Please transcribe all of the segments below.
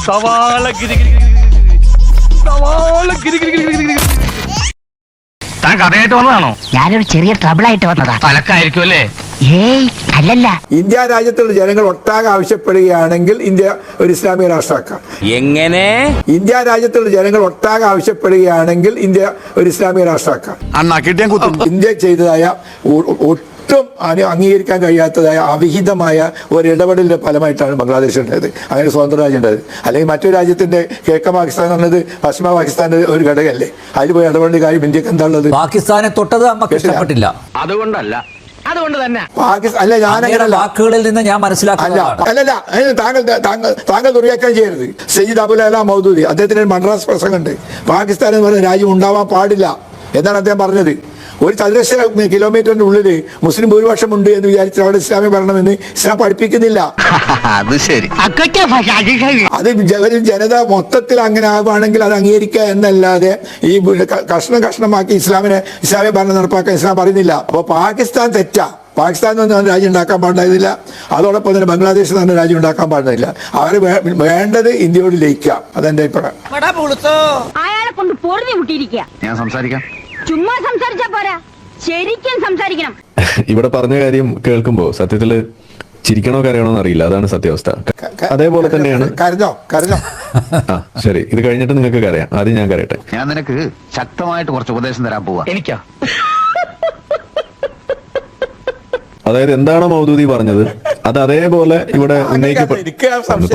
സവാള താൻ കഥയായിട്ട് വന്നതാണോ? ഞാനൊരു ചെറിയ ട്രബിൾ ആയിട്ട് വന്നതാ. തലക്കായിരിക്കും അല്ലേ? ഏയ് അല്ലല്ല. ഇന്ത്യ രാജ്യത്തുള്ള ജനങ്ങൾ ഒട്ടാകെ ആവശ്യപ്പെടുകയാണെങ്കിൽ ഇന്ത്യ ഒരു ഇസ്ലാമിക രാഷ്ട്രമാക്കാം. എങ്ങനെ? ഇന്ത്യ രാജ്യത്തുള്ള ജനങ്ങൾ ഒട്ടാകെ ആവശ്യപ്പെടുകയാണെങ്കിൽ ഇന്ത്യ ഒരു ഇസ്ലാമിക രാഷ്ട്രമാക്കാം. ഇന്ത്യ ചെയ്തതായ ഒട്ടും അംഗീകരിക്കാൻ കഴിയാത്തതായ അവിഹിതമായ ഒരു ഇടപെടലിന്റെ ഫലമായിട്ടാണ് ബംഗ്ലാദേശ് ഉണ്ടായത്. അങ്ങനെ സ്വതന്ത്ര രാജ്യം ഉണ്ടായത്. അല്ലെങ്കിൽ മറ്റൊരു രാജ്യത്തിന്റെ കിഴക്കൻ പാകിസ്ഥാൻ എന്നത് പശ്ചിമ പാകിസ്ഥാന്റെ ഒരു ഘടകമല്ലേ? അതിൽ പോയി ഇടപെടേണ്ട കാര്യം ഇന്ത്യക്ക് എന്താ ഉള്ളത്? പാകിസ്ഥാനെ തൊട്ടത് നമുക്ക് ഇഷ്ടപ്പെട്ടില്ല. അതുകൊണ്ടല്ല, അതുകൊണ്ട് തന്നെ പാകിസ്ഥാൻ അല്ല, ഞാനങ്ങനല്ല, വാക്കുകളിൽ നിന്ന് ഞാൻ മനസ്സിലാക്കില്ല. അല്ലല്ല, താങ്കൾ ദുർവ്യാഖ്യാനം ചെയ്യരുത്. സയ്യിദ് അബുൽ അല മൗദൂദി അദ്ദേഹത്തിന് മദ്രാസ് പ്രസംഗമുണ്ട്. പാകിസ്ഥാൻ എന്ന് പറയുന്ന രാജ്യം ഉണ്ടാവാൻ പാടില്ല എന്നാണ് അദ്ദേഹം പറഞ്ഞത്. ഒരു ചതുരശ്ര കിലോമീറ്ററിന്റെ ഉള്ളിൽ മുസ്ലിം ഭൂരിപക്ഷം ഉണ്ട് എന്ന് വിചാരിച്ച് അവിടെ ഇസ്ലാമിക ഭരണമെന്ന് ഇസ്ലാം പഠിപ്പിക്കുന്നില്ല. അത് ശരി. അത് ജനത മൊത്തത്തിൽ അങ്ങനെ ആവുകയാണെങ്കിൽ അത് അംഗീകരിക്കുക എന്നല്ലാതെ ഈ കഷ്ണമാക്കി ഇസ്ലാമിക ഭരണം നടപ്പാക്കാൻ ഇസ്ലാം പറയുന്നില്ല. അപ്പോൾ പാകിസ്ഥാൻ തെറ്റാ. പാകിസ്ഥാൻ എന്ന് പറഞ്ഞ രാജ്യം ഉണ്ടാക്കാൻ പാടില്ല. അതോടൊപ്പം തന്നെ ബംഗ്ലാദേശ് എന്ന് പറഞ്ഞ രാജ്യം ഉണ്ടാക്കാൻ പാടില്ല. അവര് വേണ്ടത് ഇന്ത്യയോട് ലയിക്കാം. അതെന്റെ അഭിപ്രായം. അയാളെ കൊണ്ട് പൊറിഞ്ഞു മുട്ടിയിരിക്കുക. ഞാൻ സംസാരിക്കാം. ചുമ്മാ സംസാരിച്ചാ പോരാ, ശരിക്കും സംസാരിക്കണം. ഇവിടെ പറഞ്ഞ കാര്യം കേൾക്കുമ്പോ സത്യത്തില് ചിരിക്കണോ കരയണോ എന്നറിയില്ല. അതാണ് സത്യാവസ്ഥ. അതേപോലെ തന്നെയാണ്. കരഞ്ഞോ ആ ശരി, ഇത് കഴിഞ്ഞിട്ട് നിങ്ങൾക്ക് കരയാം. ആദ്യം ഞാൻ കരയട്ടെ. ഞാൻ നിനക്ക് ശക്തമായിട്ട് കുറച്ച് ഉപദേശം തരാൻ പോവാ. എനിക്കാ? അതായത് എന്താണോ മൗദൂദി പറഞ്ഞത് അത് അതേപോലെ ഇവിടെ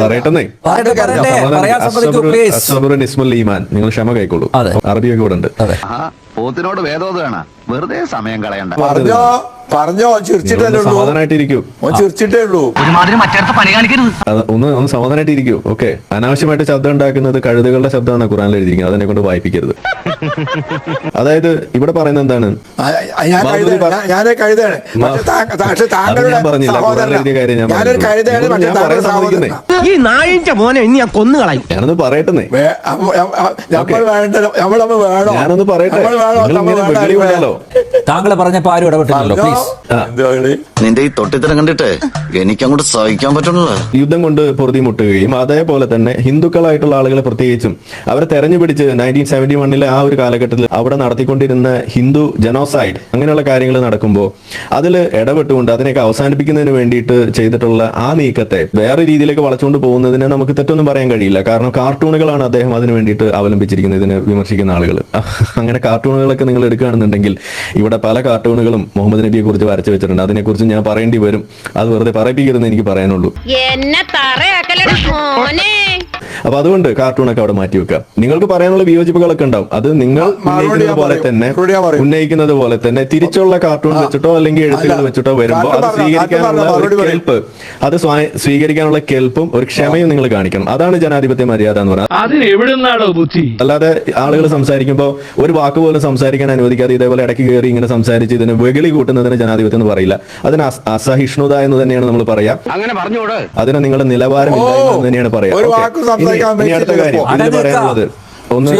പറയട്ടെന്നേ. ഈമാൻ, നിങ്ങൾ ക്ഷമ കൈക്കൊള്ളൂ. അറബിയൊക്കെ ഇവിടെ ഉണ്ട്. പോത്തിനോട് വേദോദാണ്, വെറുതെ സമയം കളയണ്ട. പറഞ്ഞോ, സമാധാനായിട്ടിരിക്കൂ. ഒന്ന് സമാധാനായിട്ടിരിക്കൂ. ഓക്കെ, അനാവശ്യമായിട്ട് ശബ്ദം ഉണ്ടാക്കുന്നത് കഴുതുകളുടെ ശബ്ദമാണ് ഖുറാനിൽ എഴുതിയിരിക്കുന്നത്. അതിനെ കൊണ്ട് വായിപ്പിക്കരുത്. അതായത് ഇവിടെ പറയുന്നത് എന്താണ്? ഞാൻ പറഞ്ഞില്ല, ഖുറാനിൽ എഴുതിയ കാര്യം ഞാൻ ഞാനൊന്ന് പറയട്ടെ. ഞാനൊന്ന് പറയട്ടെ. താങ്കൾ പറഞ്ഞപ്പോ ആരും ഇടപെട്ടില്ലല്ലോ. നിന്റെ ഈ തൊട്ടിത്തരം കണ്ടിട്ട് എനിക്കങ്ങോട്ട് സഹിക്കാൻ പറ്റുന്നില്ല. യുദ്ധം കൊണ്ട് പൊറുതിമുട്ടുകയും അതേപോലെ തന്നെ ഹിന്ദുക്കളായിട്ടുള്ള ആളുകളെ പ്രത്യേകിച്ചും അവരെ തെരഞ്ഞുപിടിച്ച് 1971 ആ ഒരു കാലഘട്ടത്തിൽ അവിടെ നടത്തിക്കൊണ്ടിരുന്ന ഹിന്ദു ജനോസൈഡ് അങ്ങനെയുള്ള കാര്യങ്ങൾ നടക്കുമ്പോൾ അതിൽ ഇടപെട്ടുകൊണ്ട് അതിനെയൊക്കെ അവസാനിപ്പിക്കുന്നതിന് വേണ്ടിയിട്ട് ചെയ്തിട്ടുള്ള ആ നീക്കത്തെ വേറെ രീതിയിലേക്ക് വളച്ചുകൊണ്ട് പോകുന്നതിന് നമുക്ക് തെറ്റൊന്നും പറയാൻ കഴിയില്ല. കാരണം കാർട്ടൂണുകളാണ് അദ്ദേഹം അതിന് വേണ്ടിയിട്ട് അവലംബിച്ചിരിക്കുന്നത്, ഇതിനെ വിമർശിക്കുന്ന ആളുകൾ. അങ്ങനെ കാർട്ടൂണുകളൊക്കെ നിങ്ങൾ എടുക്കുകയാണെന്നുണ്ടെങ്കിൽ ഇവിടെ പല കാർട്ടൂണുകളും മുഹമ്മദ് നബിയെ കുറിച്ച് വരച്ചു വെച്ചിട്ടുണ്ട്. അതിനെക്കുറിച്ച് ഞാൻ പറയേണ്ടി വരും. അത് വെറുതെ പറയിപ്പിക്കരുതെന്ന് എനിക്ക് പറയാനുള്ളൂ. അപ്പൊ അതുകൊണ്ട് കാർട്ടൂണൊക്കെ അവിടെ മാറ്റി വെക്കാം. നിങ്ങൾക്ക് പറയാനുള്ള വിയോജിപ്പുകളൊക്കെ ഉണ്ടാവും. അത് നിങ്ങൾ ഉന്നയിക്കുന്നത് പോലെ തന്നെ തിരിച്ചുള്ള കാർട്ടൂൺ വെച്ചിട്ടോ അല്ലെങ്കിൽ എഴുത്തുകൾ വെച്ചിട്ടോ വരുമ്പോൾ അത് സ്വീകരിക്കാനുള്ള ഒരു കെൽപ്പ്, അത് സ്വീകരിക്കാനുള്ള കെൽപ്പും ഒരു ക്ഷമയും നിങ്ങൾ കാണിക്കണം. അതാണ് ജനാധിപത്യ മര്യാദ എന്ന് പറയുന്നത്. അല്ലാതെ ആളുകൾ സംസാരിക്കുമ്പോൾ ഒരു വാക്ക് പോലും സംസാരിക്കാൻ അനുവദിക്കാതെ ഇതേപോലെ ഇടയ്ക്ക് കയറി ഇങ്ങനെ സംസാരിച്ച് ഇതിന് വെകിളി കൂട്ടുന്നതിന് ജനാധിപത്യം എന്ന് പറയില്ല. അതിന് അസഹിഷ്ണുത എന്ന് തന്നെയാണ് നമ്മൾ പറയാം. അതിന് നിങ്ങളുടെ നിലവാരമില്ല എന്ന് തന്നെയാണ് പറയാം. ഇനി അടുത്ത കാര്യം ഇതിൽ പറയാനുള്ളത്, ഒന്ന്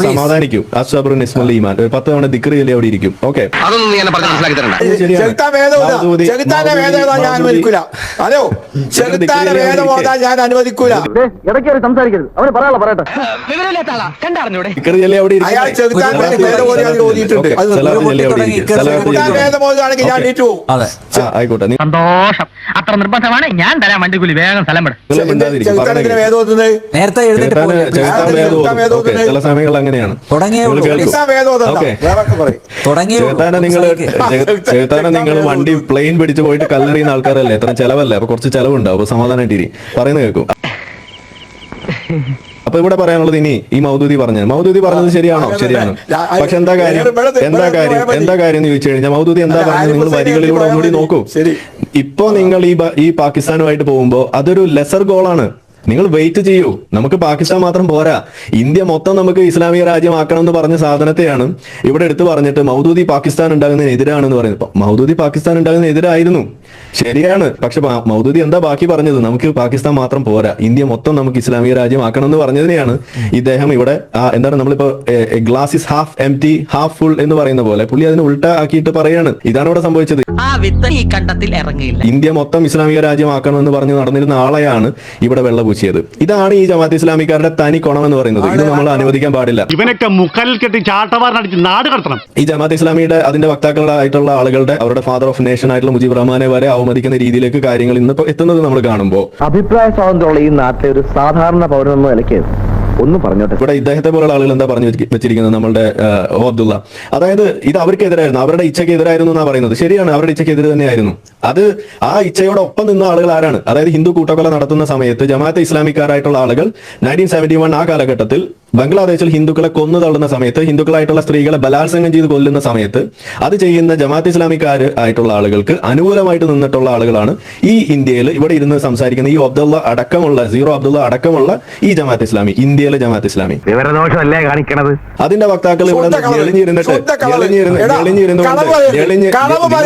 സമാധാനിക്കും. അസ്വബറുൻ ഇസ്മുൽ ഈമാൻ 10 തവണ ദിക്റ് ചൊല്ലി അവിടെ ഇരിക്കും. ഓക്കെ, ആയിക്കോട്ടെ. സന്തോഷം, അത്ര നിർബന്ധമാണ്. ഞാൻ തരാൻ വണ്ടിക്കൂലി. വേഗം സ്ഥലം ചില സമയങ്ങൾ അങ്ങനെയാണ്. നിങ്ങൾ വണ്ടി പ്ലെയിൻ പിടിച്ച് പോയിട്ട് കല്ലെറിയുന്ന ആൾക്കാരല്ലേ, എത്ര ചെലവല്ലേ? അപ്പൊ കുറച്ച് ചെലവുണ്ടാവും. അപ്പൊ സമാധാനമായിട്ടിരി പറയുന്നത് കേൾക്കും. അപ്പൊ ഇവിടെ പറയാനുള്ളത്, ഇനി ഈ മൗദൂദി പറഞ്ഞത് ശരിയാണോ? ശരിയാണ്. പക്ഷെ എന്താ കാര്യം എന്ന് ചോദിച്ചു കഴിഞ്ഞാൽ മൗദൂദി എന്താ പറഞ്ഞത് നിങ്ങൾ വരികളിലൂടെ ഒന്നുകൂടി നോക്കൂ. ഇപ്പൊ നിങ്ങൾ ഈ പാകിസ്ഥാനുമായിട്ട് പോകുമ്പോ അതൊരു ലെസർ ഗോളാണ്. നിങ്ങൾ വെയിറ്റ് ചെയ്യൂ. നമുക്ക് പാകിസ്ഥാൻ മാത്രം പോരാ, ഇന്ത്യ മൊത്തം നമുക്ക് ഇസ്ലാമിക രാജ്യമാക്കണം എന്ന് പറഞ്ഞ സാധനത്തെയാണ് ഇവിടെ എടുത്തു പറഞ്ഞിട്ട് മൗദൂദി പാകിസ്ഥാൻ ഉണ്ടാകുന്നതിന് എതിരാണെന്ന് പറയുന്നത്. മൗദൂദി പാകിസ്ഥാൻ ഉണ്ടാകുന്നതിന് എതിരായിരുന്നു, ശരിയാണ്. പക്ഷെ മൗദൂദി എന്താ ബാക്കി പറഞ്ഞത്? നമുക്ക് പാകിസ്ഥാൻ മാത്രം പോരാ, ഇന്ത്യ മൊത്തം നമുക്ക് ഇസ്ലാമിക രാജ്യമാക്കണം എന്ന് പറഞ്ഞതിനെയാണ് ഇദ്ദേഹം ഇവിടെ എന്താണ് നമ്മളിപ്പോ glass is half empty half full എന്ന് പറയുന്ന പോലെ പുള്ളി അതിന് ഉൾട്ട ആക്കിയിട്ട് പറയാണ്. ഇതാണ് ഇവിടെ സംഭവിച്ചത്. ഇന്ത്യ മൊത്തം ഇസ്ലാമിക രാജ്യമാക്കണം എന്ന് പറഞ്ഞ് നടന്നിരുന്ന ആളെയാണ് ഇവിടെ വെള്ളപൂശിയത്. പൂശിയത്. ഇതാണ് ഈ ജമാഅത്ത് ഇസ്ലാമിക്കാരുടെ തനി കൊണമെന്ന് പറയുന്നത്. ഇത് നമ്മൾ അനുവദിക്കാൻ പാടില്ല. ഇവനൊക്കെ മുക്കാലിൽ കെട്ടി ചാട്ടവാറിനടിച്ച് നാട് കടത്തണം. ഈ ജമാഅത്ത് ഇസ്ലാമിയുടെ അതിന്റെ വക്താക്കളായിട്ടുള്ള ആളുകളുടെ അവരുടെ ഫാദർ ഓഫ് നേഷൻ ആയിട്ടുള്ള മുജീബ് റഹ്മാനെ വരെ അവമതിക്കുന്ന രീതിയിലേക്ക് കാര്യങ്ങൾ ഇന്നിപ്പോ എത്തുന്നത് നമ്മൾ കാണുമ്പോൾ അഭിപ്രായ സ്വാതന്ത്ര്യമുള്ള ഈ നാട്ടിലെ ഒരു സാധാരണ പൗരനെന്ന നിലയ്ക്ക് ഒന്ന് പറഞ്ഞോട്ടെ. ഇവിടെ ഇദ്ദേഹത്തെ പോലുള്ള ആളുകൾ എന്താ പറഞ്ഞു വെച്ചിരിക്കുന്നത് നമ്മളുടെ അബ്ദുള്ള, അതായത് ഇത് അവർക്കെതിരായിരുന്നു, അവരുടെ ഇച്ഛക്കെതിരായിരുന്നു എന്നാ പറയുന്നത്. ശരിയാണ്, അവരുടെ ഇച്ഛക്കെതിരെ തന്നെയായിരുന്നു. അത് ആ ഇച്ഛയോടൊപ്പം നിന്ന ആളുകൾ ആരാണ്? അതായത് ഹിന്ദു കൂട്ടക്കൊല നടത്തുന്ന സമയത്ത് ജമാഅത്തെ ഇസ്ലാമിക്കാരായിട്ടുള്ള ആളുകൾ 1971 ആ കാലഘട്ടത്തിൽ ബംഗ്ലാദേശിൽ ഹിന്ദുക്കളെ കൊന്നു തള്ളുന്ന സമയത്ത്, ഹിന്ദുക്കളായിട്ടുള്ള സ്ത്രീകളെ ബലാത്സംഗം ചെയ്ത് കൊല്ലുന്ന സമയത്ത് അത് ചെയ്യുന്ന ജമാഅത്ത് ഇസ്ലാമിക്കാർ ആയിട്ടുള്ള ആളുകൾക്ക് അനുകൂലമായിട്ട് നിന്നിട്ടുള്ള ആളുകളാണ് ഈ ഇന്ത്യയിൽ ഇവിടെ ഇരുന്ന് സംസാരിക്കുന്ന ഈ അബ്ദുള്ള അടക്കമുള്ള അബ്ദുള്ള അടക്കമുള്ള ഈ ജമാഅത്ത് ഇസ്ലാമി, ഇന്ത്യയിലെ ജമാഅത്ത് ഇസ്ലാമി. വിവരദോഷമല്ലേ കാണിക്കണത്? അതിന്റെ വക്താക്കൾ ഇവിടെ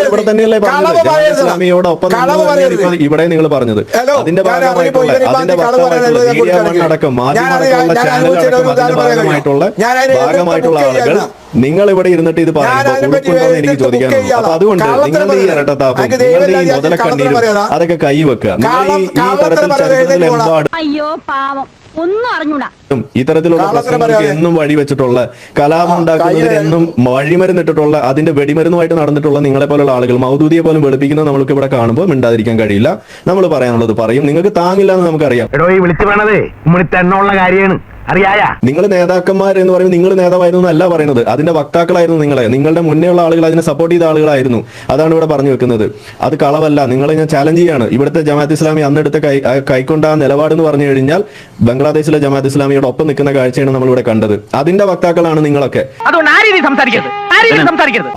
ഇവിടെ തന്നെയല്ലേ പറഞ്ഞത് ഇസ്ലാമിയോടൊപ്പം ഇവിടെ നിങ്ങൾ പറഞ്ഞത്. അതിന്റെ ഭാഗമായിട്ടുള്ള അടക്കം ഭാഗമായിട്ടുള്ള ആളുകൾ നിങ്ങൾ ഇവിടെ ഇരുന്നിട്ട് ഇത് പറയുമ്പോൾ എനിക്ക് ചോദിക്കാനുള്ളൂ. അപ്പൊ അതുകൊണ്ട് നിങ്ങളുടെ ഈ ഇരട്ടത്താപ്പും നിങ്ങളുടെ ഈ മുതലക്കണ്ണീരും അതൊക്കെ കൈവെക്കുക. നിങ്ങൾ ഈ തരത്തിൽ ചരിത്രത്തിലെമ്പാടും അയ്യോ പാവം ഒന്നും അറിഞ്ഞൂടാ ഇത്തരത്തിലുള്ള പ്രശ്നങ്ങൾക്ക് എന്നും വഴിവെച്ചിട്ടുള്ള, കലാപമുണ്ടാക്കുന്നതിന് എന്നും വഴിമരുന്നിട്ടിട്ടുള്ള, അതിന്റെ വെടിമരുന്നുമായിട്ട് നടന്നിട്ടുള്ള നിങ്ങളെ പോലുള്ള ആളുകൾ മൗദൂദിയെ പോലും വെളുപ്പിക്കുന്നത് നമ്മൾക്ക് ഇവിടെ കാണുമ്പോൾ മിണ്ടാതിരിക്കാൻ കഴിയില്ല. നമ്മൾ പറയാനുള്ളത് പറയും. നിങ്ങൾക്ക് താങ്ങില്ല എന്ന് നമുക്കറിയാം. വിളിച്ചു വേണതേ തന്നുള്ള കാര്യമാണ്. നിങ്ങൾ നേതാക്കന്മാർ എന്ന് പറയുമ്പോൾ നിങ്ങൾ നേതാവായിരുന്നു എന്നല്ല പറയുന്നത്, അതിന്റെ വക്താക്കളായിരുന്നു നിങ്ങളെ. നിങ്ങളുടെ മുന്നേ ഉള്ള ആളുകൾ അതിനെ സപ്പോർട്ട് ചെയ്ത ആളുകളായിരുന്നു. അതാണ് ഇവിടെ പറഞ്ഞു വെക്കുന്നത്. അത് കളവല്ല. നിങ്ങളെ ഞാൻ ചാലഞ്ച് ചെയ്യാണ്. ഇവിടുത്തെ ജമാഅത്ത് ഇസ്ലാമി അന്നെടുത്ത കൈക്കൊണ്ട നിലപാടെന്ന് പറഞ്ഞു കഴിഞ്ഞാൽ ബംഗ്ലാദേശിലെ ജമാഅത്ത് ഇസ്ലാമിയോട് ഒപ്പം നിൽക്കുന്ന കാഴ്ചയാണ് നമ്മൾ ഇവിടെ കണ്ടത്. അതിന്റെ വക്താക്കളാണ് നിങ്ങളൊക്കെ.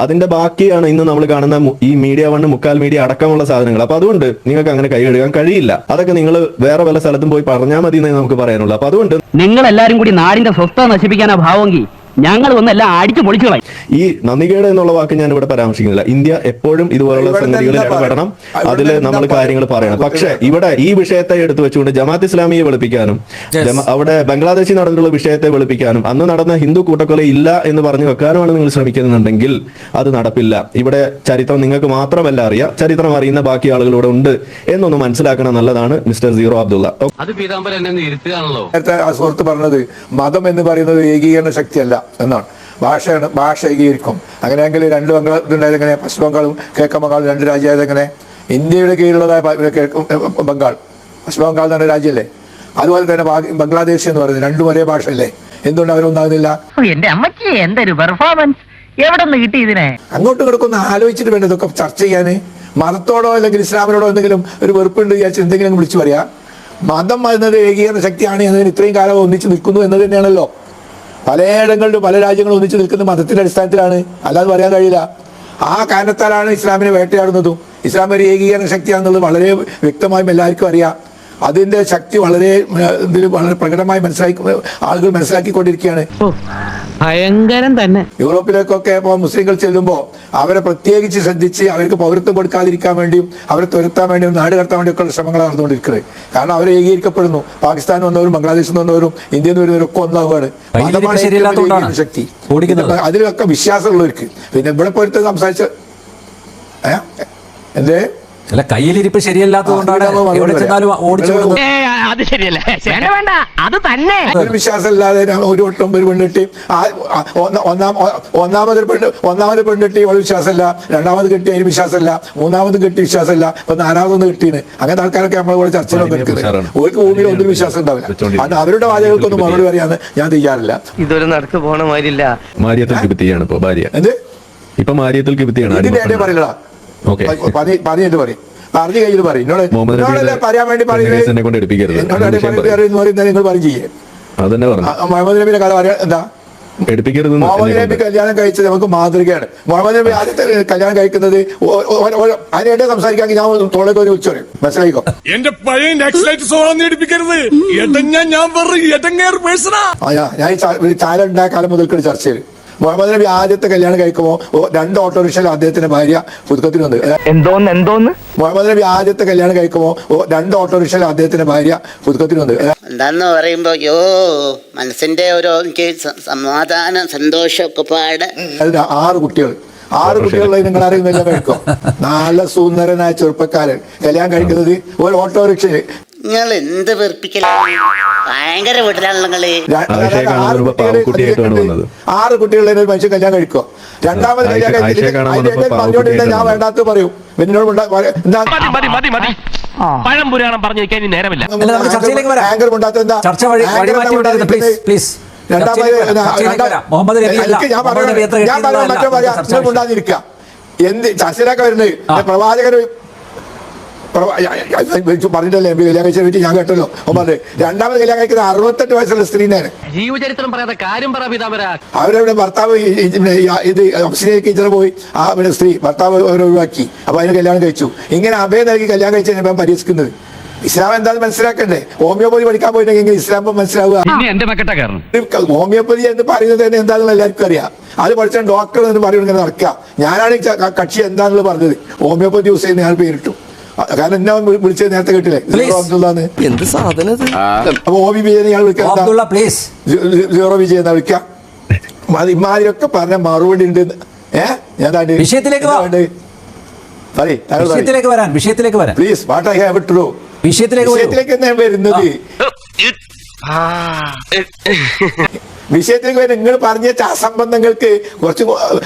അതിന്റെ ബാക്കിയാണ് ഇന്ന് നമ്മൾ കാണുന്ന ഈ മീഡിയ 1, മുക്കാൽ മീഡിയ അടക്കമുള്ള സാധനങ്ങൾ. അപ്പൊ അതുകൊണ്ട് നിങ്ങൾക്ക് അങ്ങനെ കൈ കഴുകാൻ കഴിയില്ല. അതൊക്കെ നിങ്ങൾ വേറെ വല്ല സ്ഥലത്തും പോയി പറഞ്ഞാൽ മതി എന്നേ നമുക്ക് പറയാനുള്ളൂ. അപ്പൊ അതുകൊണ്ട് നിങ്ങൾ എല്ലാരും കൂടി നാടിന്റെ സ്വസ്ഥത നശിപ്പിക്കാനാ ഭാവമെങ്കിൽ ഞങ്ങൾ ഒന്നെല്ലാം അടിച്ചു പൊളിച്ചു കളയും. ഈ നന്ദികേട് എന്നുള്ള വാക്ക് ഞാൻ ഇവിടെ പരാമർശിക്കുന്നില്ല. ഇന്ത്യ എപ്പോഴും ഇതുപോലുള്ള സംഗതികളിൽ ഇടപെടണം, അതിൽ നമ്മൾ കാര്യങ്ങൾ പറയണം. പക്ഷേ ഇവിടെ ഈ വിഷയത്തെ എടുത്തു വെച്ചുകൊണ്ട് ജമാഅത്ത് ഇസ്ലാമിയെ വെളുപ്പിക്കാനും അവിടെ ബംഗ്ലാദേശിൽ നടന്നിട്ടുള്ള വിഷയത്തെ വെളുപ്പിക്കാനും അന്ന് നടന്ന ഹിന്ദു കൂട്ടക്കൊല ഇല്ല എന്ന് പറഞ്ഞു വെക്കാനുമാണ് നിങ്ങൾ ശ്രമിക്കുന്നുണ്ടെങ്കിൽ അത് നടപ്പില്ല. ഇവിടെ ചരിത്രം നിങ്ങൾക്ക് മാത്രമല്ല അറിയാം, ചരിത്രം അറിയുന്ന ബാക്കി ആളുകളൂടെ ഉണ്ട് എന്നൊന്ന് മനസ്സിലാക്കണം. നല്ലതാണ് മിസ്റ്റർ സീറോ അബ്ദുള്ള. അത് പീതാംബരൻ എന്നെ ഇരുത്തുകയാണല്ലോ. നേരത്തെ ആ സുഹൃത്ത് പറഞ്ഞത് മതം എന്ന് പറയുന്നത് ഏകീകരണ ശക്തിയല്ല എന്നാണ്. ഭാഷ ഏകീകരിക്കും. അങ്ങനെയെങ്കിൽ 2 ബംഗാൾ എങ്ങനെ? പശ്ചിമ ബംഗാളും കിഴക്കൻ ബംഗാളും 2 രാജ്യമായത് എങ്ങനെ? ഇന്ത്യയുടെ കീഴിലുള്ളതായ ബംഗാൾ, പശ്ചിമ ബംഗാൾ എന്ന് പറഞ്ഞ രാജ്യമല്ലേ? അതുപോലെ തന്നെ ബംഗ്ലാദേശ് എന്ന് പറയുന്നത് 2 ഒരേ ഭാഷയല്ലേ? എന്തുകൊണ്ട് അവരൊന്നാകുന്നില്ല? എന്റെ അമ്മച്ചി എന്തൊരു പെർഫോമൻസ്! എവിടെ നിന്ന് കിട്ടി ഇതിനെ? അങ്ങോട്ടും ഇങ്ങോട്ടൊന്ന് ആലോചിച്ചിട്ട് വേണ്ട ഇതൊക്കെ ചർച്ച ചെയ്യാന്. മതത്തോടോ അല്ലെങ്കിൽ ഇസ്ലാമിനോടോ എന്തെങ്കിലും ഒരു വെറുപ്പുണ്ട് വിചാരിച്ച് എന്തെങ്കിലും വിളിച്ചു പറയാ. മതം എന്നത് ഏകീകരണ ശക്തിയാണ് എന്നതിന് ഇത്രയും കാലം ഒന്നിച്ചു നിൽക്കുന്നു എന്നത് തന്നെയാണല്ലോ. പലയിടങ്ങളിലും പല രാജ്യങ്ങളും ഒന്നിച്ചു നിൽക്കുന്ന മതത്തിന്റെ അടിസ്ഥാനത്തിലാണ്, അല്ലാതെ പറയാൻ കഴിയില്ല. ആ കാരണത്താലാണ് ഇസ്ലാമിനെ വേട്ടയാടുന്നതും. ഇസ്ലാം ഒരു ഏകീകരണ ശക്തിയാണെന്നുള്ളത് വളരെ വ്യക്തമായും എല്ലാവർക്കും അറിയാം. അതിന്റെ ശക്തി വളരെ പ്രകടമായി ആളുകൾ മനസ്സിലാക്കിക്കൊണ്ടിരിക്കുകയാണ്. ഭയങ്കരം തന്നെ. യൂറോപ്പിലേക്കൊക്കെ ഇപ്പോൾ മുസ്ലിങ്ങൾ ചെല്ലുമ്പോൾ അവരെ പ്രത്യേകിച്ച് ശ്രദ്ധിച്ച് അവർക്ക് പൗരത്വം കൊടുക്കാതിരിക്കാൻ വേണ്ടിയും അവരെ തുരത്താൻ വേണ്ടിയും നാട് കടത്താൻ വേണ്ടിയൊക്കെയുള്ള ശ്രമങ്ങൾ നടന്നുകൊണ്ടിരിക്കുന്നത്. കാരണം അവർ ഏകീകരിക്കപ്പെടുന്നു. പാകിസ്ഥാൻ വന്നവരും ബംഗ്ലാദേശിൽ വന്നവരും ഇന്ത്യയിൽ നിന്ന് വരുന്നവരും ഒക്കെ ഒന്നാവുകയാണ്. ശക്തി അതിലൊക്കെ വിശ്വാസമുള്ളവർക്ക്. പിന്നെ ഇവിടെ പോയിട്ട് സംസാരിച്ച എന്തേ കയ്യിലിരിപ്പ് ശരിയല്ലാത്തതുകൊണ്ടാണ് അത് ശരിയല്ല. വേണ്ട, അത് തന്നെ വിശ്വാസമില്ലാതെ ഒരു വട്ടം ഒരു പെണ്ണിട്ടി ഒന്നാമത് പെണ്ണിട്ടി അവൾ വിശ്വാസമില്ല, 2ാമത് കെട്ടി അതിന് വിശ്വാസമില്ല, 3ാമത് കെട്ടി വിശ്വാസമില്ല, ഇപ്പൊ 4ാമതൊന്ന് കിട്ടീന്. അങ്ങനത്തെ ആൾക്കാരൊക്കെ നമ്മളിവിടെ ചർച്ചയിലൊക്കെ നിൽക്കുന്നത്. ഒരു ഭൂമിയിൽ ഒന്നും വിശ്വാസം ഉണ്ടാവില്ല. അത് അവരുടെ വാചകങ്ങൾക്കൊന്നും മറുപടി പറയാന്ന് ഞാൻ തയ്യാറില്ല. ഇതൊരു നടക്ക് പോണ മാതിരില്ല. മാരിയത്തിൽ കിബിത്തിയാണ് ഇപ്പൊ ഭാര്യ. എന്ത് ഇപ്പൊ മാരിയത്തിൽ കിബിത്തിയാണ്. പറയലടാ പറഞ്ഞിട്ട് പറയും, പറഞ്ഞു കഴിഞ്ഞിട്ട് പറയും. പറയാൻ വേണ്ടി നിങ്ങൾ പറയും ചെയ്യേ. മുഹമ്മദ് നബിയുടെ കഥ പറയാ എന്താ? മുഹമ്മദ് നബി കല്യാണം കഴിച്ചത് നമുക്ക് മാതൃകയാണ്. മുഹമ്മദ് നബി ആദ്യത്തെ കല്യാണം കഴിക്കുന്നത് അതിനെ സംസാരിക്കാൻ ഞാൻ തോളേക്ക് ഒരു ഉച്ചറിയും. മനസ്സിലായിക്കോ? എന്റെ പഴയ ഞാൻ ചാല ഉണ്ടായ കാലം മുതൽക്കുള്ള ചർച്ചയിൽ മുഹമ്മദ് നബി ആദ്യത്തെ കല്യാണം കഴിക്കുമ്പോൾ 2 ഓട്ടോറിക്ഷയിൽ അദ്ദേഹത്തിന്റെ ഭാര്യ പുതുക്കത്തിന് വന്നത്. എന്തോന്ന് മുഹമ്മദ് നബി ആദ്യത്തെ കല്യാണം കഴിക്കുമ്പോൾ 2 ഓട്ടോറിക്ഷയിൽ അദ്ദേഹത്തിന്റെ ഭാര്യ പുതുക്കത്തിന് വന്നത്. എന്താന്ന് പറയുമ്പോ മനസ്സിന്റെ ഒരു എനിക്ക് സമാധാനം സന്തോഷമൊക്കെ പാട്. 6 കുട്ടികൾ 6 കുട്ടികളുള്ളത് നിങ്ങൾ അറിയുന്നില്ല. കഴിക്കും. നല്ല സുന്ദരനായ ചെറുപ്പക്കാരൻ കല്യാണം കഴിക്കുന്നത് ഒരു ഓട്ടോറിക്ഷയിൽ. നിങ്ങൾ എന്ത് വെറുപ്പിക്കലാണ്, ഭയങ്കര വീട്ടിലാണല്ലോ നിങ്ങള്. ആറ് കുട്ടികളുടെ ഒരു മനുഷ്യൻ കല്യാണം കഴിക്കോ? രണ്ടാമത് കല്യാണം കഴിച്ചിട്ട് ഞാൻ വേണ്ടാത്ത പറയും. പഴംപുരാണം പറഞ്ഞിരിക്കാൻ നേരമില്ല. ആങ്കർ കൊണ്ടാത്ത എന്താ? കൊണ്ടാതിരിക്കാം. എന്ത് ചർച്ചയിലൊക്കെ വരുന്നത്? പ്രവാചകർ പറഞ്ഞിട്ടല്ലേ കല്യാണം കഴിച്ച ഞാൻ കേട്ടല്ലോ. പറഞ്ഞു രണ്ടാമത് കല്യാണം കഴിക്കുന്നത് 68 വയസ്സുള്ള സ്ത്രീനാണ്. ജീവചരിത്രം പറയാതെ കാര്യം പറ പീതാംബര. അവരവിടെ ഭർത്താവ് ഇത് ഓപ്ഷനിലേക്ക് ഇച്ചിറ പോയി, ആ സ്ത്രീ ഭർത്താവ് അവരെ ഒഴിവാക്കി. അപ്പൊ അതിന് കല്യാണം കഴിച്ചു. ഇങ്ങനെ അഭയം നൽകി കല്യാണം കഴിച്ചാൽ ഞാൻ പരിഹസിക്കുന്നത്. ഇസ്ലാം എന്താണെന്ന് മനസ്സിലാക്കണ്ടേ? ഹോമിയോപ്പതി പഠിക്കാൻ പോയിട്ടെങ്കിൽ ഇസ്ലാം മനസ്സിലാവുക. ഹോമിയോപ്പതി എന്ന് പറയുന്നത് തന്നെ എന്താണെന്ന് എല്ലാവർക്കും അറിയാം. അത് പഠിച്ചാൽ ഡോക്ടർ എന്ന് പറയുന്നത് നടക്കുക. ഞാനാണ് കക്ഷി എന്താണെന്ന് പറഞ്ഞത്. ഹോമിയോപ്പതി യൂസ് ചെയ്യുന്ന ഞാൻ പേരിട്ടു. കാരണം എന്നെ വിളിച്ചത് നേരത്തെ കേട്ടില്ലേ, അബ്ദുള്ളാന്ന്. എന്ത് സാധനം? അപ്പൊ ഓബി വിജയൻ ഞാൻ വിളിക്കാം, സീറോ വിജയൻ എന്നാ വിളിക്കാം. ഇമാതിരൊക്കെ പറഞ്ഞ മറുപടി ഉണ്ട്. വിഷയത്തിലേക്ക് വരാൻ please. What I have to do. വിഷയത്തിലേക്ക് ഞാൻ വരുന്നത്. വിഷയത്തിലേക്ക് വരും. നിങ്ങൾ പറഞ്ഞ അസംബന്ധങ്ങൾക്ക്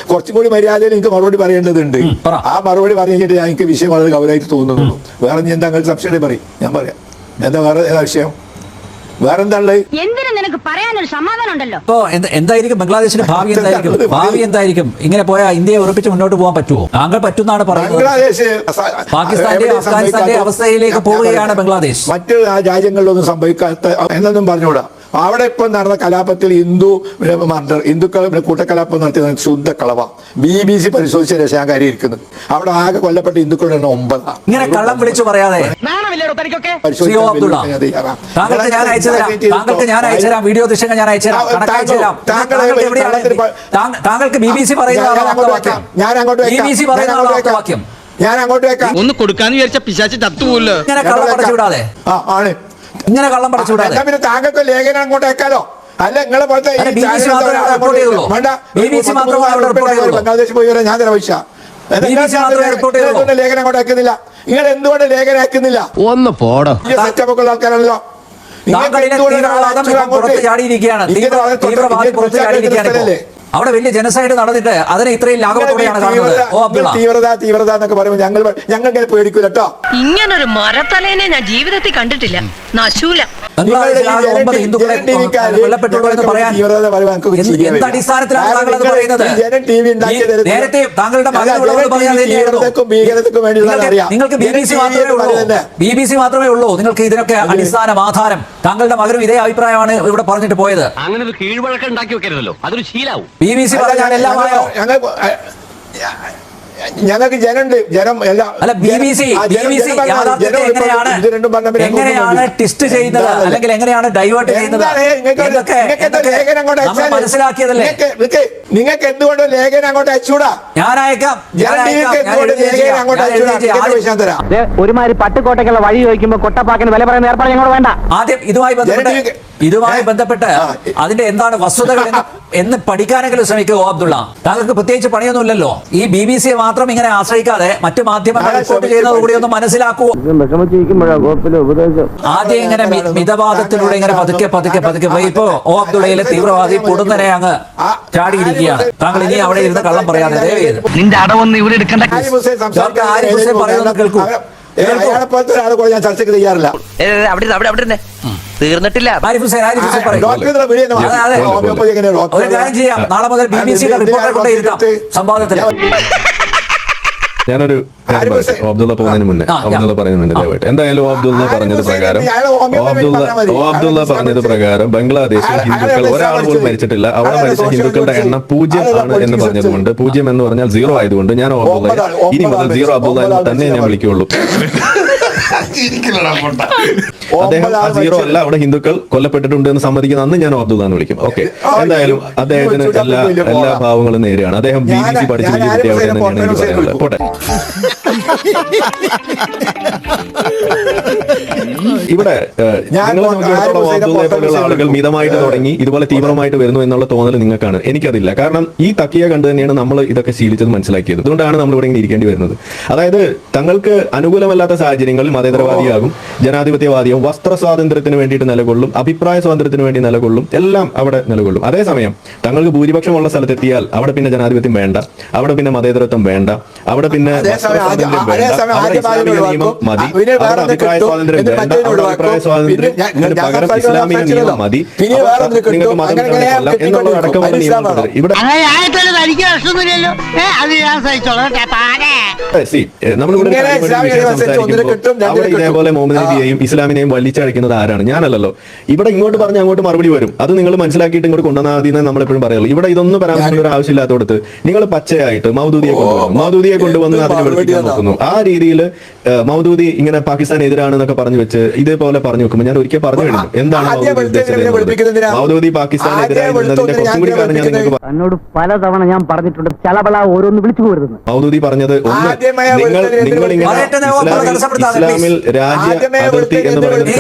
കുറച്ചും കൂടി മര്യാദയിൽ എനിക്ക് മറുപടി പറയേണ്ടതുണ്ട്. ആ മറുപടി പറഞ്ഞിട്ട് എനിക്ക് വിഷയം വളരെ ഗൗരവമായിട്ട് തോന്നുന്നു. വേറെ എന്താ നിങ്ങൾ സംശയം പറയും, ഞാൻ പറയാം. എന്താ വേറെ ഏതാ വിഷയം? വേറെന്താണുള്ളത്? എന്തിനും നിനക്ക് പറയാനൊരു സമാധാനം ഉണ്ടല്ലോ. ഇപ്പോ എന്തായിരിക്കും ബംഗ്ലാദേശിന്റെ ഭാവി എന്തായിരിക്കും? ഇങ്ങനെ പോയാൽ ഇന്ത്യയെ ഉറപ്പിച്ച് മുന്നോട്ട് പോകാൻ പറ്റുമോ? താങ്കൾ പറ്റുന്നാണ് പറയുന്നത്. ബംഗ്ലാദേശ് പാകിസ്ഥാന്റെ അഫ്ഗാനിസ്ഥാന്റെ അവസ്ഥയിലേക്ക് പോവുകയാണ് ബംഗ്ലാദേശ്. മറ്റു രാജ്യങ്ങളിലൊന്നും സംഭവിക്കാത്ത എന്നൊന്നും പറഞ്ഞുകൂടാ. അവിടെ ഇപ്പം നടന്ന കലാപത്തിൽ ഹിന്ദുക്കൾ കൂട്ടക്കലാപം നടത്തിയ ശുദ്ധ കളവ. BBC പരിശോധിച്ച രക്ഷാകാരി ഇരിക്കുന്നത്. അവിടെ ആകെ കൊല്ലപ്പെട്ട ഹിന്ദുക്കളുടെ 9. ഇങ്ങനെ കള്ളം വിളിച്ചു പറയാതെ താങ്കൾക്ക് ഞാൻ അയച്ചുതരാം, വീഡിയോ ദൃശ്യങ്ങൾ ഞാൻ അയച്ചുതരാം. താങ്കൾക്ക് BBC പറയുന്ന ഞാൻ അങ്ങോട്ട് വെക്കാം. ഒന്ന് കൊടുക്കാന്ന് വിചാരിച്ച പിശാചി തത്തുപോലോ. ഇങ്ങനെ കള്ളം പടച്ചുവിടാതെ ആണ്. ഇങ്ങനെ കള്ളം പടച്ചുവിടാതെ പിന്നെ താങ്കൾക്ക് ലേഖനം അങ്ങോട്ട് വെക്കാലോ. അല്ല നിങ്ങളെ പോലത്തെ ബംഗ്ലാദേശ് പോയി വരാൻ ഞാൻ പൈസ ലേഖനം അങ്ങോട്ട് അയക്കുന്നില്ല. നിങ്ങൾ എന്തുകൊണ്ട് ലേഖനം അയക്കുന്നില്ല? ഒന്ന് പോടോ. സെറ്റപ്പ് ഉള്ള ആൾക്കാരാണല്ലോ. അവിടെ വലിയ ജനസൈഡ് നടന്നിട്ട് അതിനെ ഇത്രയും ലാഘവത്തോടെയാണ് കാണുന്നത്. തീവ്രത എന്നൊക്കെ പറയുമ്പോൾ ഞങ്ങൾ പേടിക്കൂല കേട്ടോ. ഇങ്ങനൊരു മരത്തലേനെ ഞാൻ ജീവിതത്തിൽ കണ്ടിട്ടില്ല. നശൂല. അടിസ്ഥാനത്തിലാണ് താങ്കൾ അത് പറയുന്നത്? നേരത്തെ താങ്കളുടെ നിങ്ങൾക്ക് BBC മാത്രമേ ഉള്ളൂ നിങ്ങൾക്ക് ഇതിനൊക്കെ അടിസ്ഥാനം ആധാരം. താങ്കളുടെ മകനും ഇതേ അഭിപ്രായമാണ് ഇവിടെ പറഞ്ഞിട്ട് പോയത്. അങ്ങനെ ഒരു കീഴ്വഴക്കം ഉണ്ടാക്കി വെക്കരുതല്ലോ, അതൊരു ശീലാവും. BBC പറഞ്ഞാൽ എല്ലാം ആയോ? ഞങ്ങൾക്ക് ജനമുണ്ട്. ജനം എല്ലാം അല്ല. BBC എങ്ങനെയാണ് ടെസ്റ്റ് ചെയ്യുന്നത്, അല്ലെങ്കിൽ എങ്ങനെയാണ് ഡൈവേർട്ട് ചെയ്യുന്നത് മനസ്സിലാക്കിയതല്ലേ? നിങ്ങൾക്ക് എന്തുകൊണ്ട് ലേഖനം അങ്ങോട്ട് അയച്ചൂടാ? ഞാൻ അയക്കാം. ഒരുമാതിരി പട്ടുകോട്ടയ്ക്കുള്ള വഴി ചോദിക്കുമ്പോ കൊട്ടപ്പാക്കിന് വില പറയുന്ന ഏർപ്പാട് ഞങ്ങൾ വേണ്ട. ആദ്യം ഇതുമായി ബന്ധപ്പെട്ട് അതിന്റെ എന്താണ് വസ്തുതകൾ എന്ന് പഠിക്കാനെങ്കിലും ശ്രമിക്കുക. അബ്ദുള്ള, താങ്കൾക്ക് പ്രത്യേകിച്ച് പണിയൊന്നുമില്ലല്ലോ. ഈ BBC മാത്രം ഇങ്ങനെ ആശ്രയിക്കാതെ മറ്റു മാധ്യമങ്ങൾ റിപ്പോർട്ട് ചെയ്യുന്നത് കൂടി ഒന്ന് മനസ്സിലാക്കൂ. ആദ്യം ഇങ്ങനെ മിതവാദത്തിലൂടെ ഇങ്ങനെ പതുക്കെ പോയി ഇപ്പോ അബ്ദുള്ളയിലെ തീവ്രവാദി പൊടുന്നനെ അങ്ങ് ചാടിയിരിക്കുകയാണ്. താങ്കൾ ഇനി അവിടെ ഇരുന്ന് കള്ളം പറയാതെ ദയവേത് നിന്റെ അടവൊന്നും ഇവിടെ എടുക്കണ്ട. ആരിഫ് ഹുസൈൻ പറയുന്നത് കേൾക്കൂ. അയാളെ പോലത്തെ ഒരാളെ കൂടെ ഞാൻ ചർച്ചയ്ക്ക് തയ്യാറില്ല. തീർന്നിട്ടില്ല. ആരിഫ് ഹുസൈൻ ഒരു കാര്യം ചെയ്യാം, നാളെ മുതൽ BBC റിപ്പോർട്ടർ കൊണ്ടേ ഇരുത്താം സംവാദത്തിൽ. ഞാനൊരു അബ്ദുള്ള പറയുന്നതിന് മുന്നേ ദയവായിട്ട് എന്തായാലും അബ്ദുള്ള പറഞ്ഞത് പ്രകാരം ബംഗ്ലാദേശിൽ ഹിന്ദുക്കൾ ഒരാൾ പോലും മരിച്ചിട്ടില്ല. അവിടെ മരിച്ച ഹിന്ദുക്കളുടെ എണ്ണം 0 ആണ് എന്ന് പറഞ്ഞതുകൊണ്ട്, 0 എന്ന് പറഞ്ഞാൽ 0 ആയതുകൊണ്ട് ഞാൻ അബ്ദുള്ള ഇനി മുതൽ 0 അബ്ദുള്ള എന്ന് തന്നെ ഞാൻ വിളിക്കുള്ളൂ. അദ്ദേഹം 0 അല്ല, അവിടെ ഹിന്ദുക്കൾ കൊല്ലപ്പെട്ടിട്ടുണ്ട് എന്ന് സമ്മതിക്കുന്ന അന്ന് ഞാൻ അബ്ദുള്ള എന്ന് വിളിക്കും. ഓക്കെ, എന്തായാലും അദ്ദേഹത്തിന് എല്ലാ ഭാവങ്ങളും നേരെയാണ്. അദ്ദേഹം BBC പഠിച്ച് വലിയ വിദ്യാർത്ഥി തന്നെയാണ് എനിക്ക് പറയാനുള്ളത്. പോട്ടെ. ഇവിടെ നിങ്ങളെ സംബന്ധിച്ചിടത്തോളം അബ്ദുള്ളയെ പോലെയുള്ള ആളുകൾ മിതമായിട്ട് തുടങ്ങി ഇതുപോലെ തീവ്രമായിട്ട് വരുന്നു എന്നുള്ള തോന്നൽ നിങ്ങൾക്കാണ്. എനിക്കതില്ല. കാരണം ഈ തക്കിയ കണ്ടു തന്നെയാണ് നമ്മൾ ഇതൊക്കെ ശീലിച്ചത്, മനസ്സിലാക്കിയത്. അതുകൊണ്ടാണ് നമ്മൾ ഇവിടെ ഇങ്ങനെ ഇരിക്കേണ്ടി വരുന്നത്. അതായത് തങ്ങൾക്ക് അനുകൂലമല്ലാത്ത സാഹചര്യങ്ങളിൽ മതേതരവാദിയാകും, ജനാധിപത്യവാദിയാവും, വസ്ത്ര സ്വാതന്ത്ര്യത്തിന് വേണ്ടിയിട്ട് നിലകൊള്ളും, അഭിപ്രായ സ്വാതന്ത്ര്യത്തിന് വേണ്ടി നിലകൊള്ളും, എല്ലാം അവിടെ നിലകൊള്ളും. അതേസമയം തങ്ങൾക്ക് ഭൂരിപക്ഷമുള്ള സ്ഥലത്തെത്തിയാൽ അവിടെ പിന്നെ ജനാധിപത്യം വേണ്ട, അവിടെ പിന്നെ മതേതരത്വം വേണ്ട, അവിടെ പിന്നെ നിയമം മതി, അവിടെ അഭിപ്രായ സ്വാതന്ത്ര്യം വേണ്ട, അവിടെ അഭിപ്രായ സ്വാതന്ത്ര്യം പകരം ഇസ്ലാമിക നിയമം മതി, നിങ്ങൾക്ക് മതം എന്നുള്ള അടക്കമുള്ള നിയമം ഇവിടെ അവിടെ ഇതേപോലെ മുഹമ്മദ് നബിയെയും ഇസ്ലാമിനെയും വലിച്ചഴക്കുന്നത് ആരാണ്? ഞാനല്ലല്ലോ. ഇവിടെ ഇങ്ങോട്ട് പറഞ്ഞ് അങ്ങോട്ട് മറുപടി വരും. അത് നിങ്ങൾ മനസ്സിലാക്കിയിട്ട് ഇങ്ങോട്ട് കൊണ്ടുവന്നാൽ മതി എന്ന് നമ്മളെപ്പോഴും പറയുള്ളൂ. ഇവിടെ ഇതൊന്നും പരാമർശിക്കുന്ന ഒരു ആവശ്യമില്ലാത്തോടത്ത് നിങ്ങൾ പച്ചയായിട്ട് മൗദൂദിയെ കൊണ്ടുവന്നു, മൗദൂദിയെ കൊണ്ടുവന്ന് അതിനെ വെളുപ്പിക്കാൻ നോക്കുന്നു. ആ രീതിയിൽ മൗദൂദി ഇങ്ങനെ പാകിസ്ഥാൻ എതിരാണെന്നൊക്കെ പറഞ്ഞു വെച്ച് ഇതേപോലെ പറഞ്ഞു വെക്കുമ്പോൾ ഞാൻ ഒരിക്കൽ പറഞ്ഞു കഴിഞ്ഞു എന്താണ് മൗദൂദി പാകിസ്ഥാൻ എതിരായിരുന്നതിന്റെ കുറച്ചും കൂടി കാരണം ഞാൻ നിങ്ങൾക്ക് എന്നോട് പലതവണ ഞാൻ പറഞ്ഞിട്ടുണ്ട്, ചലബള ഓരോന്ന് വിളിച്ചു പോരുന്നു. മൗദൂദി പറഞ്ഞത് ഒന്ന്, നിങ്ങൾ ഇങ്ങനെ ഇസ്ലാമിൽ രാജ്യ അതിർത്തി എന്ന് പറയുന്നത്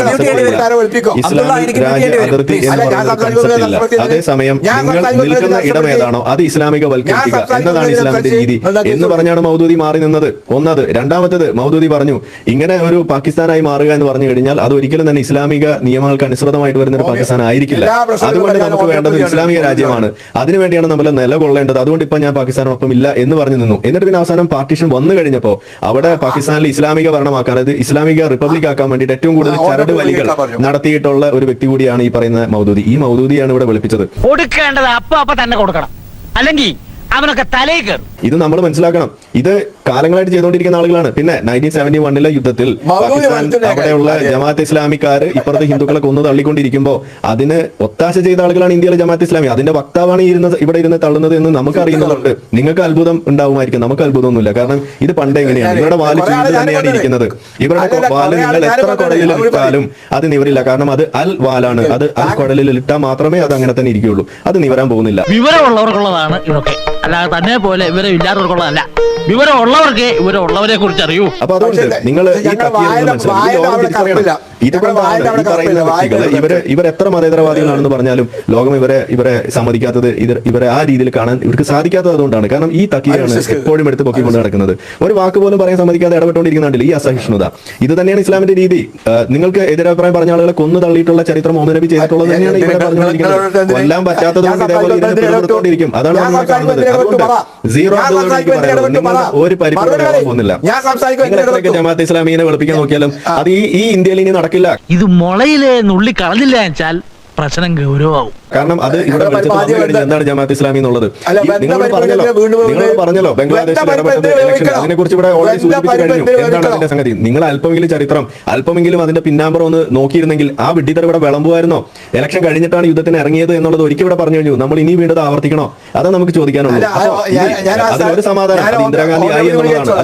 ഇസ്ലാമിൽ രാജ്യ അതിർത്തി എന്ന് പറയുന്നത് കൺസെപ്റ്റ് ഇല്ല. അതേസമയം നിങ്ങൾ നിൽക്കുന്ന ഇടം ഏതാണോ അത് ഇസ്ലാമികവൽക്കരിക്കുക എന്നതാണ് ഇസ്ലാമിന്റെ രീതി എന്ന് പറഞ്ഞാണ് മൗദൂദി മാറി നിന്നത്. ഒന്നത്. രണ്ടാമത്തേത്, മൗദൂദി പറഞ്ഞു ഇങ്ങനെ ഒരു പാകിസ്ഥാനായി മാറുക എന്ന് പറഞ്ഞു കഴിഞ്ഞാൽ അത് ഒരിക്കലും തന്നെ ഇസ്ലാമിക നിയമങ്ങൾക്ക് അനുസൃതമായിട്ട് വരുന്ന ഒരു പാകിസ്ഥാൻ ആയിരിക്കില്ല. അതുകൊണ്ട് നമുക്ക് വേണ്ടത് ഇസ്ലാമിക രാജ്യമാണ്, അതിനുവേണ്ടിയാണ് നമ്മൾ നിലകൊള്ളേണ്ടത്. അതുകൊണ്ട് ഇപ്പൊ ഞാൻ പാകിസ്ഥാനൊപ്പം ഇല്ല എന്ന് പറഞ്ഞു നിന്നു. എന്നിട്ട് പിന്നെ അവസാനം പാർട്ടീഷൻ വന്നു കഴിഞ്ഞപ്പോ അവിടെ പാകിസ്ഥാനിൽ ഇസ്ലാമിക ഭരണമാക്കാൻ, അത് ഇസ്ലാമിക റിപ്പബ്ലിക് ആക്കാൻ വേണ്ടിയിട്ട് ഏറ്റവും കൂടുതൽ ചരട് വലികൾ നടത്തിയിട്ടുള്ള ഒരു വ്യക്തി കൂടിയാണ് ഈ പറയുന്ന മൗദൂദി. ഈ മൗദൂദിയാണ് ഇവിടെ വിളിപ്പിച്ചത്. കൊടുക്കേണ്ടത് അപ്പൊ തന്നെ കൊടുക്കണം, അല്ലെങ്കിൽ അവനൊക്കെ തലയിൽ കയറും. ഇത് നമ്മൾ മനസ്സിലാക്കണം. ഇത് കാലങ്ങളായിട്ട് ചെയ്തുകൊണ്ടിരിക്കുന്ന ആളുകളാണ്. പിന്നെ 1971 യുദ്ധത്തിൽ പാകിസ്ഥാൻ അവിടെയുള്ള ജമാഅത്ത് ഇസ്ലാമിക്കാര് ഇപ്പുറത്തെ ഹിന്ദുക്കളെ കൊന്നു തള്ളിക്കൊണ്ടിരിക്കുമ്പോൾ അതിന് ഒത്താശ ചെയ്ത ആളുകളാണ് ഇന്ത്യയിലെ ജമാഅത്ത് ഇസ്ലാമി. അതിന്റെ വക്താവാണ് ഇവിടെ ഇരുന്ന് തള്ളുന്നത് എന്ന് നമുക്ക് അറിയുന്നതുണ്ട്. നിങ്ങൾക്ക് അത്ഭുതം ഉണ്ടാവുമായിരിക്കും, നമുക്ക് അത്ഭുതമൊന്നുമില്ല. കാരണം ഇത് പണ്ട് എങ്ങനെയാണ്, ഇവരുടെ വാല് ചൂട് തന്നെയാണ് ഇരിക്കുന്നത്. ഇവരുടെ വാല് നിങ്ങൾ എത്ര കുടലിൽ ഇട്ടാലും അത് നിവരില്ല. കാരണം അത് അൽ വാലാണ്, അത് അൽ കുടലിൽ ഇട്ടാൽ മാത്രമേ അത് അങ്ങനെ തന്നെ ഇരിക്കുകയുള്ളൂ. അത് നിവരാൻ പോകുന്നില്ല. വിവരമുള്ളവർക്കുള്ളതാണ് ഇതൊക്കെ, അല്ലാതെ തന്നെ പോലെ വിവരം ഇല്ലാത്തവർക്കുള്ളതല്ല. വിവരമുള്ളവർക്ക് വിവരമുള്ളവരെ കുറിച്ച് അറിയൂ. അപ്പൊ അതുകൊണ്ട് നിങ്ങൾ ഇവർ എത്ര മതേതരവാദികളാണെന്ന് പറഞ്ഞാലും ലോകം ഇവരെ സമ്മതിക്കാത്തത്, ഇവരെ ആ രീതിയിൽ കാണാൻ ഇവർക്ക് സാധിക്കാത്തത് അതുകൊണ്ടാണ്. കാരണം ഈ തക്കിയാണ് എപ്പോഴും എടുത്ത് പൊക്കിക്കൊണ്ട് നടക്കുന്നത്. ഒരു വാക്ക് പോലും പറയാൻ സമ്മതിക്കാതെ ഇടപെട്ടുകൊണ്ടിരിക്കുന്നുണ്ടല്ലോ. ഈ അസഹിഷ്ണുത ഇത് തന്നെയാണ് ഇസ്ലാമിന്റെ രീതി. നിങ്ങൾക്ക് എതിരഭിപ്രായം പറഞ്ഞ ആളുകളെ കൊന്നു തള്ളിയിട്ടുള്ള ചരിത്രം മുഹമ്മദ് നബി ചെയ്തിട്ടുള്ളത് തന്നെയാണ് ഇവിടെ പറഞ്ഞുകൊണ്ടിരിക്കുന്നത്. കൊല്ലാൻ പറ്റാത്തതുകൊണ്ട് ഇതേപോലെ പിന്തുടർന്നുകൊണ്ടിരിക്കും. അതാണ് നമ്മൾ കാണുന്നത്. അതുകൊണ്ട് സീറോ ഒരു പരിപാടി പോകുന്നില്ല. ജമാഅത്ത് ഇസ്ലാമിയെ വെളുപ്പിക്കാൻ നോക്കിയാലും അത് ഈ ഇന്ത്യയിൽ ഇനി നടക്കില്ല. ഇത് മുളയിലെ നുള്ളി കളഞ്ഞില്ല വെച്ചാൽ പ്രശ്നം ഗൗരവമാവും. കാരണം അത് ഇവിടെ എന്താണ് ജമാഅത്ത് ഇസ്ലാമി എന്നുള്ളത് നിങ്ങൾ പറഞ്ഞല്ലോ. ബംഗ്ലാദേശിൽ ഇടപെട്ടത് ഇലക്ഷൻ, അതിനെക്കുറിച്ച് ഇവിടെ ഓൾറെഡി സൂചിപ്പിച്ചു കഴിഞ്ഞു. എന്താണ് അതിന്റെ സംഗതി? നിങ്ങൾ അല്പമെങ്കിലും ചരിത്രം, അല്പമെങ്കിലും അതിന്റെ പിന്നാമ്പറം ഒന്ന് നോക്കിയിരുന്നെങ്കിൽ ആ വിഡ്ഢിത്തർ ഇവിടെ വിളമ്പുമായിരുന്നോ? ഇലക്ഷൻ കഴിഞ്ഞിട്ടാണ് യുദ്ധത്തിന് ഇറങ്ങിയത് എന്നുള്ളത് ഒരിക്കൽ ഇവിടെ പറഞ്ഞു കഴിഞ്ഞു. നമ്മൾ ഇനി വീണ്ടും ആവർത്തിക്കണോ? അതാ നമുക്ക് ചോദിക്കാനുള്ളൂ. അതിനൊരു സമാധാനം, അത് ഇന്ദിരാഗാന്ധി ആയി എന്നുള്ളതാണ്.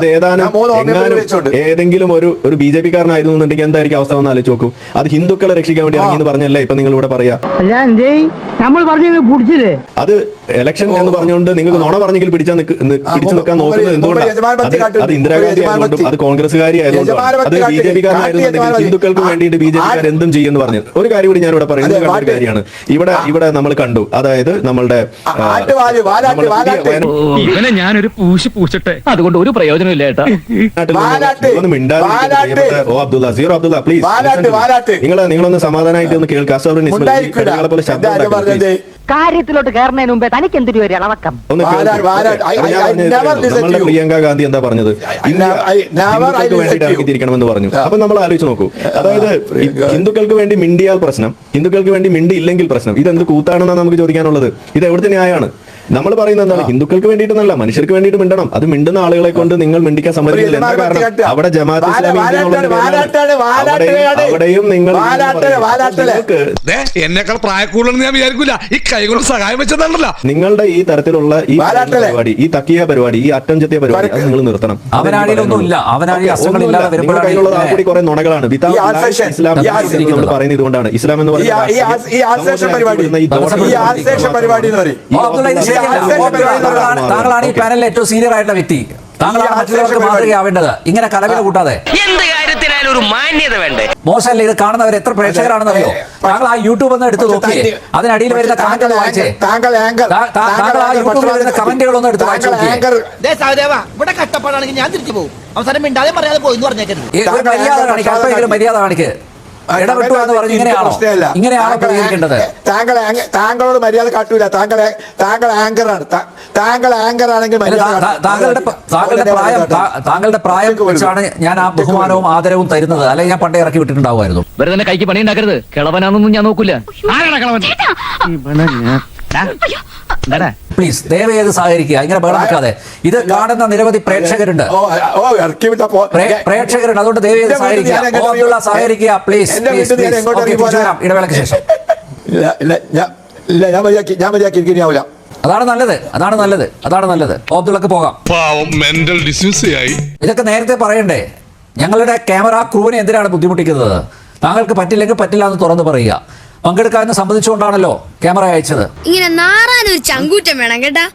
അത് ഏതെങ്കിലും ഒരു BJP കാരനായിരുന്നു എന്നുണ്ടെങ്കിൽ എന്തായിരിക്കും അവസ്ഥ എന്ന് ആലോചിച്ച് നോക്കൂ. അത് ഹിന്ദുക്കളെ രക്ഷിക്കാൻ വേണ്ടി ഇറങ്ങി എന്ന് പറഞ്ഞല്ലേ ഇപ്പൊ നിങ്ങൾ ഇവിടെ പറയാ. അത് ഇലക്ഷൻ എന്ന് പറഞ്ഞുകൊണ്ട് നിങ്ങൾക്ക് നുണ പറഞ്ഞെങ്കിൽ പിടിച്ചു നിൽക്കാൻ നോക്കുന്നത് എന്തുകൊണ്ടാണ്? അത് ഇന്ദിരാഗാന്ധി ആയതുകൊണ്ടും അത് കോൺഗ്രസ്സുകാരി ആയതുകൊണ്ടും അത് BJP കാരനായിരുന്നെങ്കിൽ ഹിന്ദുക്കൾക്ക് വേണ്ടിയിട്ട് BJP കാർ എന്തും ചെയ്യുമെന്ന് പറഞ്ഞു. ഒരു കാര്യം കൂടി ഞാൻ ഇവിടെ പറയുന്നത് ഒരു കാര്യമാണ്. ഇവിടെ നമ്മൾ കണ്ടു, അതായത് നമ്മളുടെ ഇവനെ ഞാനൊരു പൂശട്ടെ, അതുകൊണ്ട് ഒരു പ്രയോജനമില്ല ഏട്ടാ. നിങ്ങളൊന്ന് സമാധാനമായിട്ട് ഒന്ന് കേൾക്കാം. പോലെ കാര്യത്തിലോട്ട് കയറുന്നതിന് മുമ്പേ തനിക്ക് എന്തൊരു ഒരു ഇളവക്കം. നമ്മളുടെ പ്രിയങ്ക ഗാന്ധി എന്താ പറഞ്ഞത്? ഹിന്ദുക്കൾക്ക് വേണ്ടിയിട്ട് ഇറങ്ങിത്തിരിക്കണമെന്ന് പറഞ്ഞു. അപ്പൊ നമ്മൾ ആലോചിച്ച് നോക്കൂ. അതായത് ഹിന്ദുക്കൾക്ക് വേണ്ടി മിണ്ടിയാൽ പ്രശ്നം, ഹിന്ദുക്കൾക്ക് വേണ്ടി മിണ്ടി ഇല്ലെങ്കിൽ പ്രശ്നം. ഇതെന്ത് കൂത്താണെന്നാണ് നമുക്ക് ചോദിക്കാനുള്ളത്. ഇത് എവിടുത്തെ ന്യായമാണ്? നമ്മൾ പറയുന്നത് എന്താണ്? ഹിന്ദുക്കൾക്ക് വേണ്ടിയിട്ടല്ല, മനുഷ്യർക്ക് വേണ്ടിയിട്ട് മിണ്ടണം. അത് മിണ്ടുന്ന ആളുകളെ കൊണ്ട് നിങ്ങൾ മിണ്ടിക്കാൻ സമ്മതിക്കില്ല. എന്താ കാരണം? അവിടെ ജമാഅത്ത് ഇസ്ലാമി അവിടെയും നിങ്ങൾ എന്നേക്കാൾ പ്രായക്കൂടുതൽ ഞാൻ വിചാരിക്കില്ല. ഈ കൈ കൊണ്ട് സഹായം വെച്ചതല്ല. നിങ്ങളുടെ ഈ തരത്തിലുള്ള ഈ പരിപാടി, ഈ തക്കിയ പരിപാടി, ഈ അറ്റം ചെത്തിയ പരിപാടി അത് നിങ്ങൾ നിർത്തണം. നിങ്ങളുടെ കയ്യിലുള്ള ആ കൂടി കുറെ നുണകളാണ്. ഇസ്ലാം നമ്മൾ പറയുന്നത് ഇതുകൊണ്ടാണ്. ഇസ്ലാം എന്ന് താങ്കളാണ് ഈ പാനലിലെ ഏറ്റവും സീനിയർ ആയിട്ടുള്ള വ്യക്തി. താങ്കളാണ് മറ്റുള്ളവർക്ക് മാതൃകയാവേണ്ടത്, ഇങ്ങനെ കലവില കൂട്ടാതെ. എന്ത് കാര്യത്തിനായാലും ഒരു മാന്യത വേണ്ടേ? മോശമല്ലേ ഇത് കാണുന്നവർ എത്ര പ്രേക്ഷകരാണെന്നറിയോ? താങ്കൾ ആ യൂട്യൂബ് ഒന്ന് എടുത്ത് നോക്കിയേ, അതിനടിയിൽ വരുന്ന കമന്റുകൾ വായിച്ചേ. താങ്കൾ താങ്കൾ ആ യൂട്യൂബിൽ വരുന്ന കമന്റുകളൊന്നും എടുത്ത് വായിച്ചു നോക്കിയേ. ഇവിടെ കഷ്ടപ്പാടാണെങ്കിൽ ഞാൻ തിരിച്ചു പോകും. അവസാനം മിണ്ടാതെ പറയാതെ പോയി എന്ന് പറഞ്ഞേക്കരുത്. ഒരു മര്യാദ കാണിക്കുക, അല്പമെങ്കിലും മര്യാദ കാണിക്ക്. ഇടപെട്ടു എന്ന് പറഞ്ഞ് ഇങ്ങനെയാണോ പ്രതികരിക്കേണ്ടത്? താങ്കളോട് മര്യാദ കാട്ടൂല. താങ്കൾ ആങ്കറാണ്. താങ്കൾ ആങ്കർ ആണെങ്കിൽ താങ്കളുടെ പ്രായം വെച്ചാണ് ഞാൻ ആ ബഹുമാനവും ആദരവും തരുന്നത്. അല്ലെങ്കിൽ ഞാൻ പണ്ടേ ഇറക്കി വിട്ടിട്ടുണ്ടാവുമായിരുന്നു. വെറുതെ കൈക്ക് പണി ഉണ്ടാക്കരുത്. കിളവനാണെന്നൊന്നും ഞാൻ നോക്കൂല. പ്ലീസ് ദയവ് ചെയ്ത് സഹകരിക്കുക, ഇങ്ങനെ ബഹളം വെക്കാതെ. ഇത് കാണുന്ന നിരവധി പ്രേക്ഷകരുണ്ട്, അതുകൊണ്ട് ദയവ് ചെയ്ത് സഹകരിക്കുക. സഹകരിക്കുക പ്ലീസ്. ഇടവേളയ്ക്ക് ശേഷം അതാണ് നല്ലത്. അബ്ദുള്ളക്ക് പോകാം. ഇതൊക്കെ നേരത്തെ പറയണ്ടേ? ഞങ്ങളുടെ ക്യാമറ ക്രൂവിനെ എന്തിനാണ് ബുദ്ധിമുട്ടിക്കുന്നത്? താങ്കൾക്ക് പറ്റില്ലെങ്കിൽ പറ്റില്ല എന്ന് തുറന്നു പറയുക. പങ്കെടുക്കാമെന്ന് സമ്മതിച്ചുകൊണ്ടാണല്ലോ ക്യാമറ അയച്ചത്. ഇങ്ങനെ നാറാനൊരു ചങ്കൂറ്റം വേണം കേട്ടാ.